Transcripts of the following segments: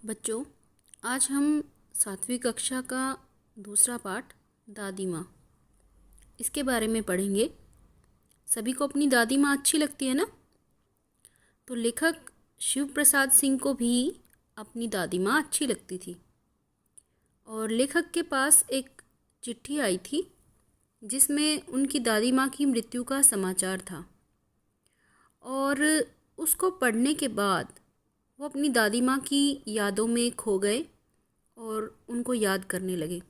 बच्चों, आज हम 7वीं कक्षा का दूसरा पाठ दादी माँ इसके बारे में पढ़ेंगे। सभी को अपनी दादी माँ अच्छी लगती है ना? तो लेखक शिव प्रसाद सिंह को भी अपनी दादी माँ अच्छी लगती थी और लेखक के पास एक चिट्ठी आई थी जिसमें उनकी दादी माँ की मृत्यु का समाचार था। और उसको पढ़ने के बाद वो अपनी दादी माँ की यादों में खो गए और उनको याद करने लगे।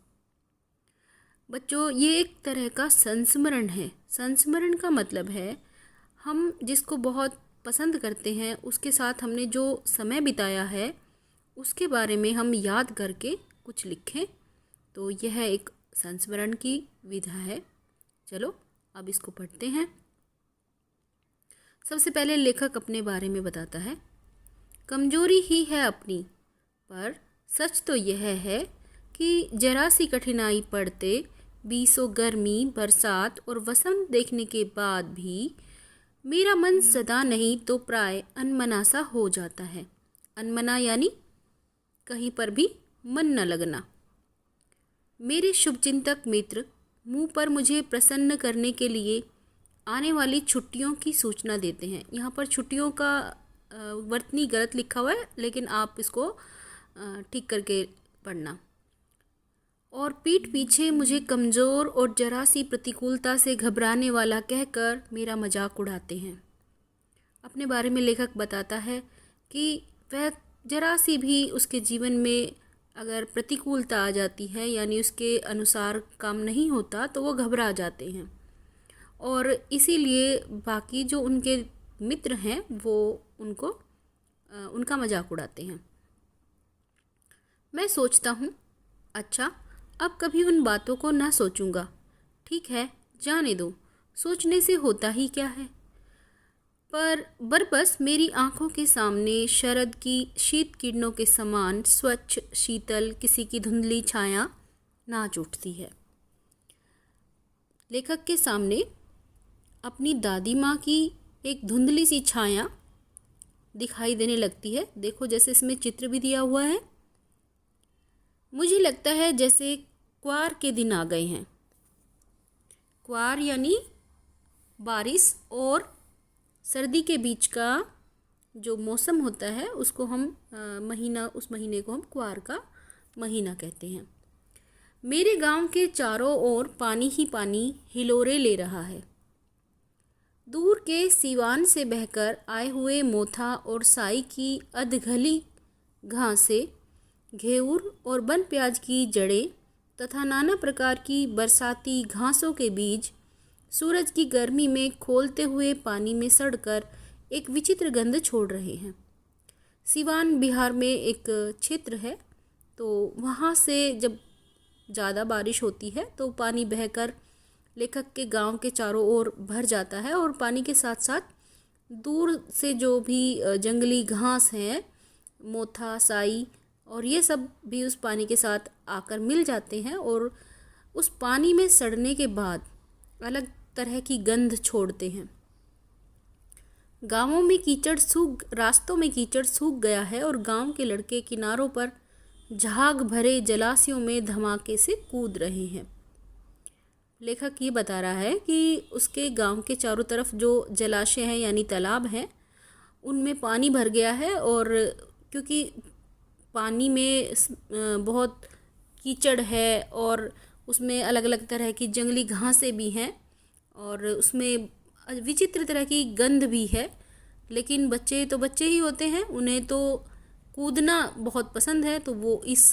बच्चों, ये एक तरह का संस्मरण है। संस्मरण का मतलब है हम जिसको बहुत पसंद करते हैं, उसके साथ हमने जो समय बिताया है उसके बारे में हम याद करके कुछ लिखें। तो यह एक संस्मरण की विधा है। चलो अब इसको पढ़ते हैं। सबसे पहले लेखक अपने बारे में बताता है। कमजोरी ही है अपनी, पर सच तो यह है कि जरा सी कठिनाई पड़ते बीसों गर्मी, बरसात और वसंत देखने के बाद भी मेरा मन सदा नहीं तो प्राय अनमना सा हो जाता है। अनमना यानी कहीं पर भी मन न लगना। मेरे शुभचिंतक मित्र मुंह पर मुझे प्रसन्न करने के लिए आने वाली छुट्टियों की सूचना देते हैं। यहाँ पर छुट्टियों का वर्तनी गलत लिखा हुआ है, लेकिन आप इसको ठीक करके पढ़ना। और पीठ पीछे मुझे कमज़ोर और जरा सी प्रतिकूलता से घबराने वाला कहकर मेरा मजाक उड़ाते हैं। अपने बारे में लेखक बताता है कि वह जरा सी भी उसके जीवन में अगर प्रतिकूलता आ जाती है, यानी उसके अनुसार काम नहीं होता, तो वो घबरा जाते हैं और इसीलिए बाकी जो उनके मित्र हैं वो उनका मजाक उड़ाते हैं। मैं सोचता हूँ, अच्छा अब कभी उन बातों को ना सोचूंगा। ठीक है, जाने दो, सोचने से होता ही क्या है। पर बरबस मेरी आंखों के सामने शरद की शीत किरणों के समान स्वच्छ शीतल किसी की धुंधली छाया नाच उठती है। लेखक के सामने अपनी दादी माँ की एक धुंधली सी छाया दिखाई देने लगती है। देखो, जैसे इसमें चित्र भी दिया हुआ है। मुझे लगता है जैसे क्वार के दिन आ गए हैं। क्वार यानी बारिश और सर्दी के बीच का जो मौसम होता है उसको हम उस महीने को हम क्वार का महीना कहते हैं। मेरे गांव के चारों ओर पानी ही पानी हिलोरे ले रहा है। दूर के सीवान से बहकर आए हुए मोथा और साई की अधगली घासें, घेऊर और बन प्याज की जड़ें तथा नाना प्रकार की बरसाती घासों के बीज सूरज की गर्मी में खोलते हुए पानी में सड़कर एक विचित्र गंध छोड़ रहे हैं। सीवान बिहार में एक क्षेत्र है, तो वहाँ से जब ज़्यादा बारिश होती है तो पानी बहकर लेखक के गांव के चारों ओर भर जाता है और पानी के साथ साथ दूर से जो भी जंगली घास हैं, मोथा, साई और ये सब भी उस पानी के साथ आकर मिल जाते हैं और उस पानी में सड़ने के बाद अलग तरह की गंध छोड़ते हैं। रास्तों में कीचड़ सूख गया है और गांव के लड़के किनारों पर झाग भरे जलाशयों में धमाके से कूद रहे हैं। लेखक ये बता रहा है कि उसके गांव के चारों तरफ जो जलाशय हैं यानी तालाब हैं, उनमें पानी भर गया है और क्योंकि पानी में बहुत कीचड़ है और उसमें अलग अलग तरह की जंगली घासें भी हैं और उसमें विचित्र तरह की गंध भी है। लेकिन बच्चे तो बच्चे ही होते हैं, उन्हें तो कूदना बहुत पसंद है, तो वो इस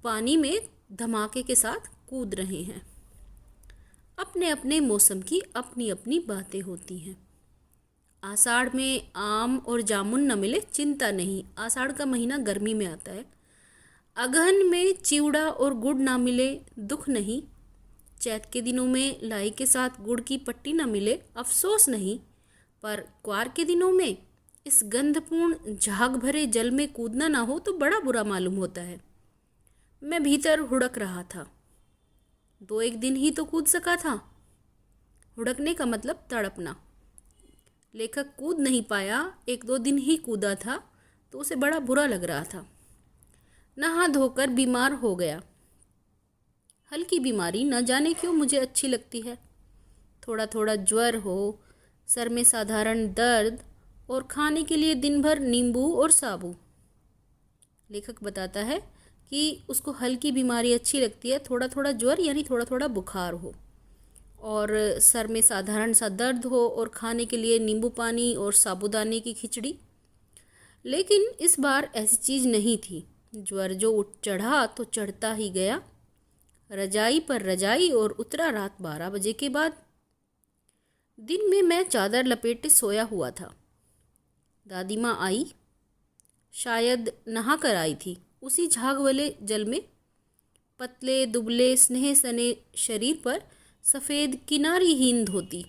पानी में धमाके के साथ कूद रहे हैं। अपने अपने मौसम की अपनी अपनी बातें होती हैं। आषाढ़ में आम और जामुन न मिले चिंता नहीं, आषाढ़ का महीना गर्मी में आता है। अगहन में चिवड़ा और गुड़ ना मिले दुख नहीं। चैत के दिनों में लाई के साथ गुड़ की पट्टी न मिले अफसोस नहीं। पर क्वार के दिनों में इस गंधपूर्ण झाग भरे जल में कूदना ना हो तो बड़ा बुरा मालूम होता है। मैं भीतर हुड़क रहा था। 2-1 दिन ही तो कूद सका था। हुड़कने का मतलब तड़पना। लेखक कूद नहीं पाया, 1-2 दिन ही कूदा था तो उसे बड़ा बुरा लग रहा था। नहा धोकर बीमार हो गया। हल्की बीमारी न जाने क्यों मुझे अच्छी लगती है। थोड़ा थोड़ा ज्वर हो, सर में साधारण दर्द और खाने के लिए दिन भर नींबू और साबू। लेखक बताता है कि उसको हल्की बीमारी अच्छी लगती है, थोड़ा थोड़ा ज्वर यानी थोड़ा थोड़ा बुखार हो और सर में साधारण सा दर्द हो और खाने के लिए नींबू पानी और साबूदाने की खिचड़ी। लेकिन इस बार ऐसी चीज़ नहीं थी। ज्वर जो उठ चढ़ा तो चढ़ता ही गया, रजाई पर रजाई, और उतरा रात 12 बजे के बाद। दिन में मैं चादर लपेटे सोया हुआ था। दादी माँ आई, शायद नहा कर आई थी। उसी झाग वाले जल में पतले दुबले स्नेह सने शरीर पर सफ़ेद किनारीहीन धोती,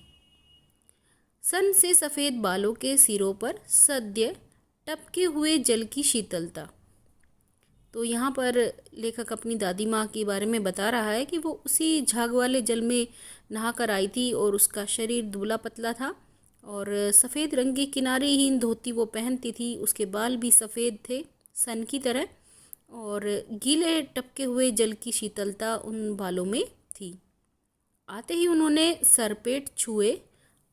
सन से सफ़ेद बालों के सिरों पर सद्य टपके हुए जल की शीतलता। तो यहाँ पर लेखक अपनी दादी माँ के बारे में बता रहा है कि वो उसी झाग वाले जल में नहा कर आई थी और उसका शरीर दुबला पतला था और सफ़ेद रंग की किनारेहीन धोती वो पहनती थी। उसके बाल भी सफ़ेद थे सन की तरह और गीले टपके हुए जल की शीतलता उन बालों में थी। आते ही उन्होंने सरपेट छुए,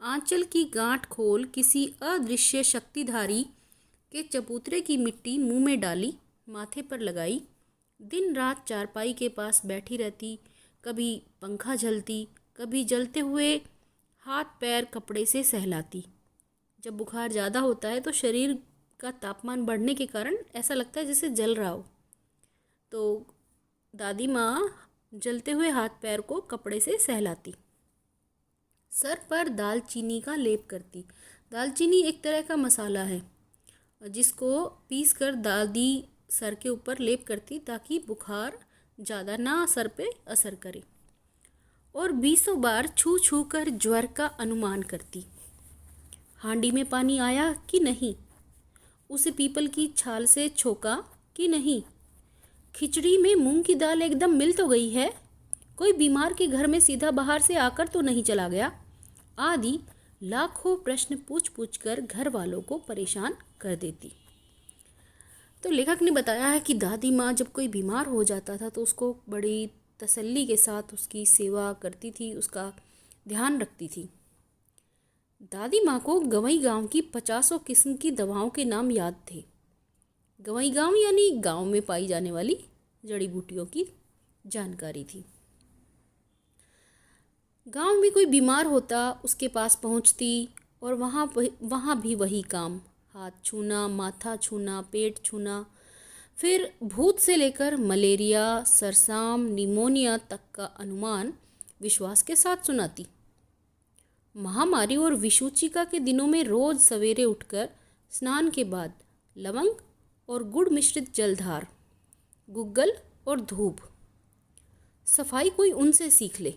आंचल की गांठ खोल किसी अदृश्य शक्तिधारी के चबूतरे की मिट्टी मुंह में डाली, माथे पर लगाई। दिन रात चारपाई के पास बैठी रहती, कभी पंखा झलती, कभी जलते हुए हाथ पैर कपड़े से सहलाती। जब बुखार ज़्यादा होता है तो शरीर का तापमान बढ़ने के कारण ऐसा लगता है जैसे जल रहा हो। तो दादी माँ जलते हुए हाथ पैर को कपड़े से सहलाती, सर पर दालचीनी का लेप करती। दालचीनी एक तरह का मसाला है जिसको पीसकर दादी सर के ऊपर लेप करती ताकि बुखार ज़्यादा ना सर पे असर करे, और 20 बार छू छू कर ज्वर का अनुमान करती। हांडी में पानी आया कि नहीं, उसे पीपल की छाल से छोका कि नहीं, खिचड़ी में मूंग की दाल एकदम मिल तो गई है, कोई बीमार के घर में सीधा बाहर से आकर तो नहीं चला गया, आदि लाखों प्रश्न पूछ पूछ कर घर वालों को परेशान कर देती। तो लेखक ने बताया है कि दादी माँ जब कोई बीमार हो जाता था तो उसको बड़ी तसल्ली के साथ उसकी सेवा करती थी, उसका ध्यान रखती थी। दादी माँ को गवई गांव की 50 किस्म की दवाओं के नाम याद थे। गवई गांव यानी गांव में पाई जाने वाली जड़ी बूटियों की जानकारी थी। गांव में कोई बीमार होता उसके पास पहुंचती और वहाँ भी वही काम, हाथ छूना, माथा छूना, पेट छूना, फिर भूत से लेकर मलेरिया, सरसाम, निमोनिया तक का अनुमान विश्वास के साथ सुनाती। महामारी और विषुचिका के दिनों में रोज सवेरे उठकर स्नान के बाद लवंग और गुड़ मिश्रित जलधार, गुग्गल और धूप, सफाई कोई उनसे सीख ले।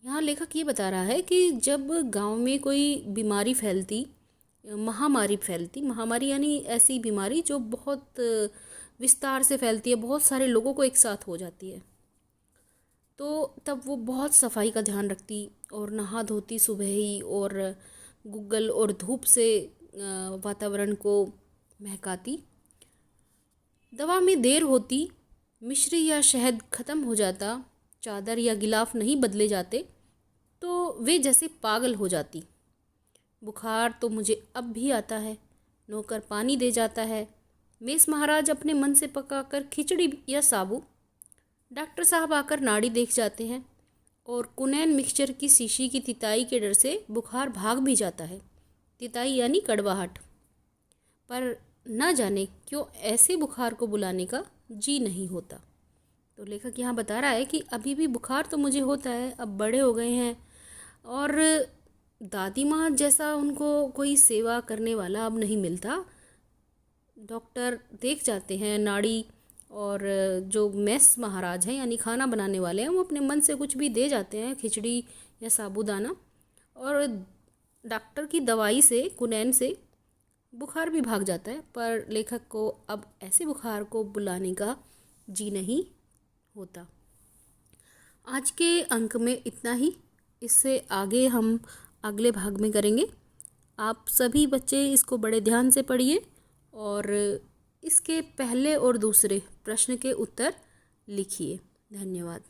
यहाँ लेखक ये बता रहा है कि जब गांव में कोई बीमारी फैलती, महामारी यानी ऐसी बीमारी जो बहुत विस्तार से फैलती है, बहुत सारे लोगों को एक साथ हो जाती है, तो तब वो बहुत सफाई का ध्यान रखती और नहा धोती सुबह ही और गुग्गल और धूप से वातावरण को महकाती। दवा में देर होती, मिश्री या शहद खत्म हो जाता, चादर या गिलाफ नहीं बदले जाते तो वे जैसे पागल हो जाती। बुखार तो मुझे अब भी आता है, नौकर पानी दे जाता है, मेस महाराज अपने मन से पकाकर खिचड़ी या साबू, डॉक्टर साहब आकर नाड़ी देख जाते हैं और कुनैन मिक्सचर की शीशी की तिताई के डर से बुखार भाग भी जाता है। तिताई यानी कड़वाहट। पर न जाने क्यों ऐसे बुखार को बुलाने का जी नहीं होता। तो लेखक यहाँ बता रहा है कि अभी भी बुखार तो मुझे होता है, अब बड़े हो गए हैं और दादी माँ जैसा उनको कोई सेवा करने वाला अब नहीं मिलता। डॉक्टर देख जाते हैं नाड़ी, और जो मेस महाराज हैं यानी खाना बनाने वाले हैं वो अपने मन से कुछ भी दे जाते हैं, खिचड़ी या साबूदाना, और डॉक्टर की दवाई से, कुनैन से बुखार भी भाग जाता है। पर लेखक को अब ऐसे बुखार को बुलाने का जी नहीं होता। आज के अंक में इतना ही, इससे आगे हम अगले भाग में करेंगे। आप सभी बच्चे इसको बड़े ध्यान से पढ़िए और इसके पहले और दूसरे प्रश्न के उत्तर लिखिए। धन्यवाद।